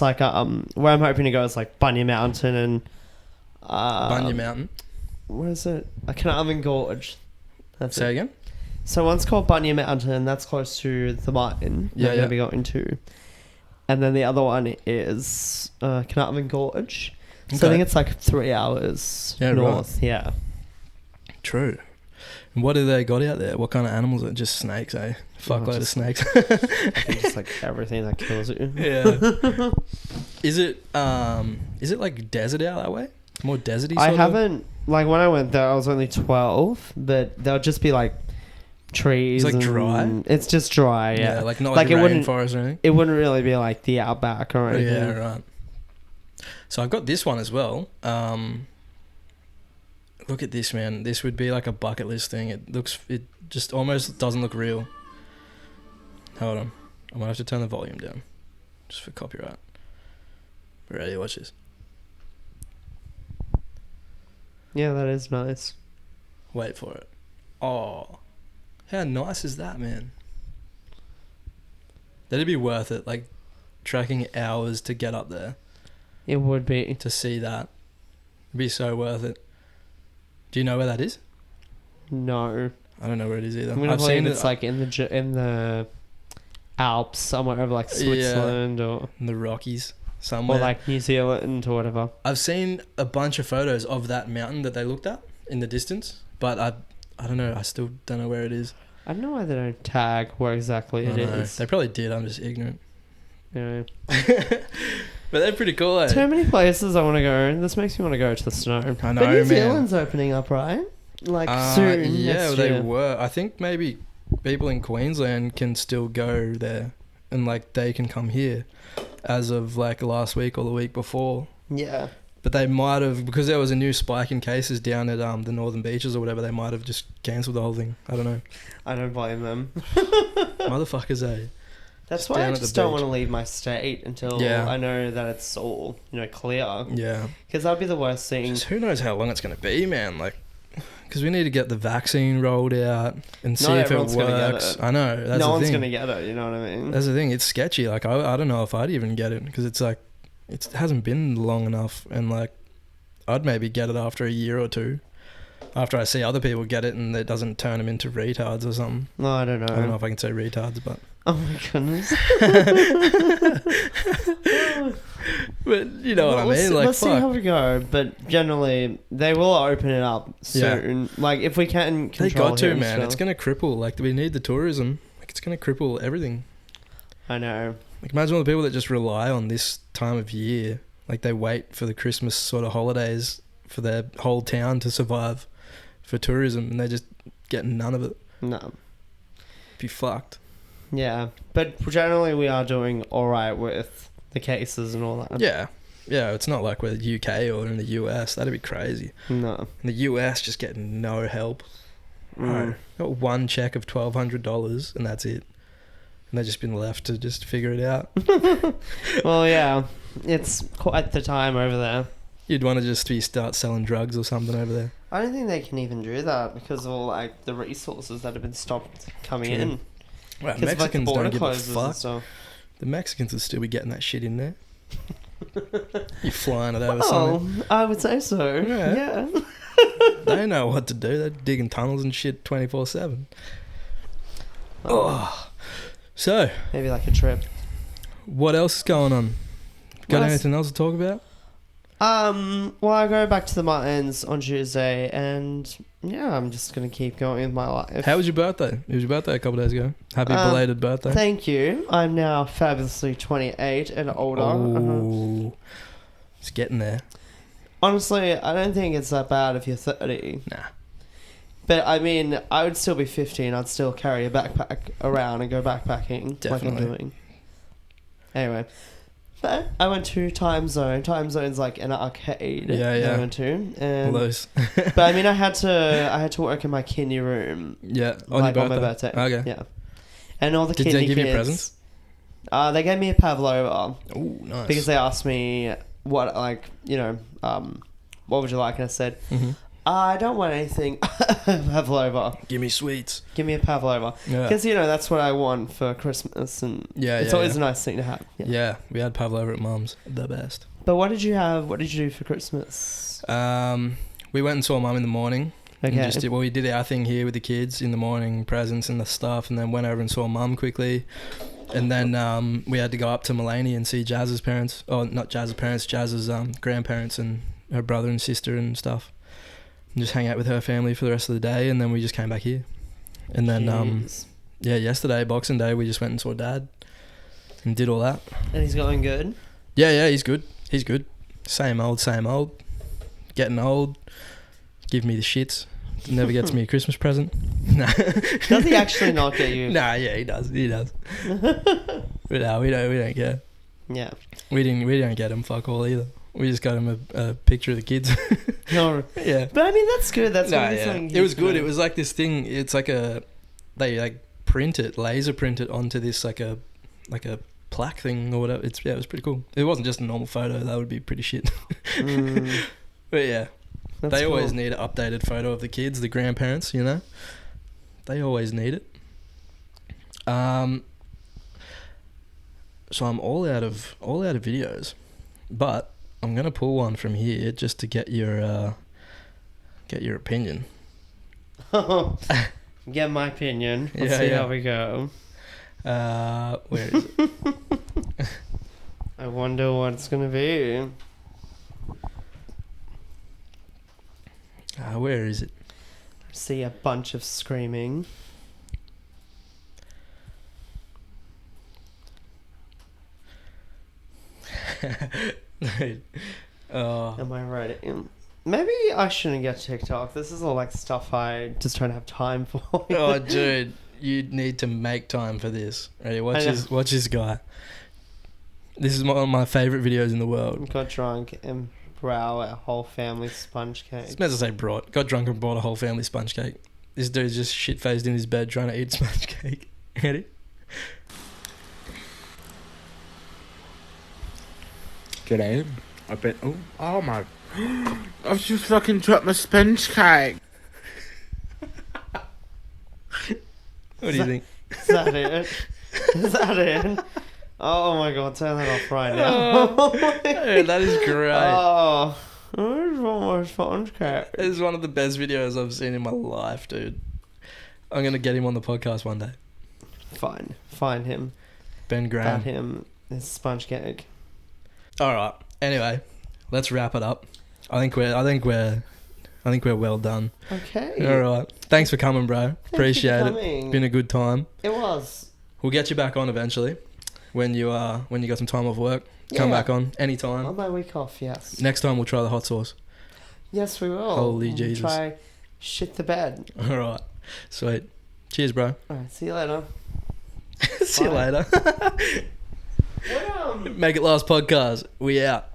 like where I'm hoping to go is like Bunya Mountain and Bunya Mountain. Where is it? Carnarvon Gorge. That's Say it. again? So one's called Bunya Mountain. That's close to the mine. Yeah, I'm yeah. gonna be going to. And then the other one is Carnarvon Gorge. So I Okay. think it's like 3 hours Yeah, right. north. Yeah. True. And what do they got out there? What kind of animals are it? Just snakes, eh? Fuckload of just- snakes. I think just like everything that kills you. Yeah. Is it like desert out that way? More deserty I sort of? haven't, like when I went there, I was only 12, but there'll just be like trees. It's like dry? and it's just dry, yeah. Like not Like, like, it a wouldn't- rainforest or anything? It wouldn't really be like the outback or anything. Yeah, right. So I've got this one as well. Look at this, man. This would be like a bucket list thing. It just almost doesn't look real. Hold on. I might have to turn the volume down. Just for copyright. Ready? Watch this. Yeah, that is nice. Wait for it. Oh. How nice is that, man? That'd be worth it. Like, tracking hours to get up there. It would be. To see that. It'd be so worth it. Do you know where that is? No. I don't know where it is either. I'm gonna I've believe seen it's it like in the Alps, somewhere over like Switzerland or in the Rockies somewhere. like New Zealand or whatever. I've seen a bunch of photos of that mountain that they looked at in the distance, but I don't know. I still don't know where it is. I don't know why they don't tag where exactly it I know. is. They probably did. I'm just ignorant. Yeah. But they're pretty cool, eh? Too many places I want to go. This makes me want to go to the snow. I know, but New man. Zealand's opening up, right? Like soon. Yeah, next they year. were. I think maybe people in Queensland can still go there, and like they can come here, as of like last week or the week before. Yeah. But they might have, because there was a new spike in cases down at the Northern Beaches or whatever. They might have just cancelled the whole thing. I don't know. I don't blame them. Motherfuckers, eh? That's why I just don't want to leave my state until I know that it's all, clear. Yeah. Because that'd be the worst thing. Just who knows how long it's going to be, man. Like, because we need to get the vaccine rolled out and see if it works. I know. That's no the one's thing. going to get it, you know what I mean? That's the thing. It's sketchy. Like, I don't know if I'd even get it because it's like, it hasn't been long enough. And like, I'd maybe get it after a year or two. After I see other people get it and it doesn't turn them into retards or something. No, I don't know. I don't know if I can say retards, but... Oh my goodness. But you know what I mean? Let's see how we go. But generally, they will open it up soon. Yeah. Like, if we can control they got to, man. Still. It's going to cripple. Like, we need the tourism. Like, it's going to cripple everything. I know. Like, imagine all the people that just rely on this time of year. Like, they wait for the Christmas sort of holidays for their whole town to survive for tourism, and they're just getting none of it. No. Be fucked. Yeah, but generally we are doing all right with the cases and all that. Yeah. Yeah, it's not like we're the UK or in the US. That'd be crazy. No. In the US, just getting no help. No. Got one check of $1,200 and that's it. And they've just been left to just figure it out. Well, yeah. It's quite the time over there. You'd want to just start selling drugs or something over there. I don't think they can even do that because of all like the resources that have been stopped coming in. Well, Mexicans don't give a fuck. The Mexicans would still be getting that shit in there. You're flying it over something. I would say so. Yeah. They know what to do. They're digging tunnels and shit 24/7. Oh. So. Maybe like a trip. What else is going on? Got anything else to talk about? Well, I go back to the Martins on Tuesday, and yeah, I'm just gonna keep going with my life. How was your birthday? It was your birthday a couple of days ago. Happy belated birthday. Thank you. I'm now fabulously 28 and older. Oh, it's getting there. Honestly, I don't think it's that bad if you're 30. Nah. But I mean, I would still be 15. I'd still carry a backpack around and go backpacking. Definitely. Like I'm doing. Anyway. But I went to Time Zone. Time Zone's like an arcade. Yeah. I went to. And, all those. but I mean, I had to work in my kidney room. Yeah, on my birthday. Okay. Yeah. And all the Did kidney they give kids, you presents? They gave me a pavlova. Oh, nice. Because they asked me what, like, what would you like? And I said, I don't want anything. Pavlova. Give me sweets. Give me a pavlova. Because, that's what I want for Christmas. And it's always a nice thing to have. Yeah, we had pavlova at Mum's. The best. But what did you have? What did you do for Christmas? We went and saw Mum in the morning. Okay. We did our thing here with the kids in the morning, presents and the stuff, and then went over and saw Mum quickly. And then we had to go up to Mulaney and see Jazz's parents. Oh, not Jazz's parents, Jazz's grandparents and her brother and sister and stuff. And just hang out with her family for the rest of the day, and then we just came back here. And then, yesterday, Boxing Day, we just went and saw Dad and did all that. And he's going good? Yeah, he's good. He's good. Same old. Getting old. Give me the shits. Never gets me a Christmas present. Nah. Does he actually not get you? Nah, yeah, he does. But no, we don't care. Yeah. We don't get him fuck all either. We just got him a picture of the kids. No. Yeah. But I mean, that's good. That's It was good. It was like this thing. It's like they like laser print it onto this like a plaque thing or whatever. It was pretty cool. It wasn't just a normal photo. That would be pretty shit. But yeah. That's they always cool. need an updated photo of the kids, the grandparents, They always need it. So I'm all out of videos. But I'm going to pull one from here just to get your opinion. Get my opinion. Let's see how we go. Where is it? I wonder what it's going to be. Where is it? I see a bunch of screaming. Am I right? Maybe I shouldn't get TikTok. This is all like stuff I just don't have time for. Oh, dude, you need to make time for this. Ready? Watch this guy. This is one of my favorite videos in the world. Got drunk and brow a whole family sponge cake. It's meant to say brought. Got drunk and brought a whole family sponge cake. This dude's just shit-faced in his bed trying to eat sponge cake. Ready? G'day. I've been. Oh my. I've just fucking dropped my sponge cake. What do you think? Is that it? Is that it? Oh my god, turn that off right now. Dude, that is great. Oh, where's my sponge cake? It's one of the best videos I've seen in my life, dude. I'm going to get him on the podcast one day. Fine, find him. Ben Graham. About him, his sponge cake. All right. Anyway, let's wrap it up. I think we're well done. Okay. All right. Thanks for coming, bro. Appreciate for it. coming. Been a good time. It was. We'll get you back on eventually when you got some time off work. Come back on anytime. On my week off, yes. Next time we'll try the hot sauce. Yes, we will. Holy We'll Jesus. Try shit the bed. All right. Sweet. Cheers, bro. All right. See you later. See you Bye. later. Make It Last podcast. We out.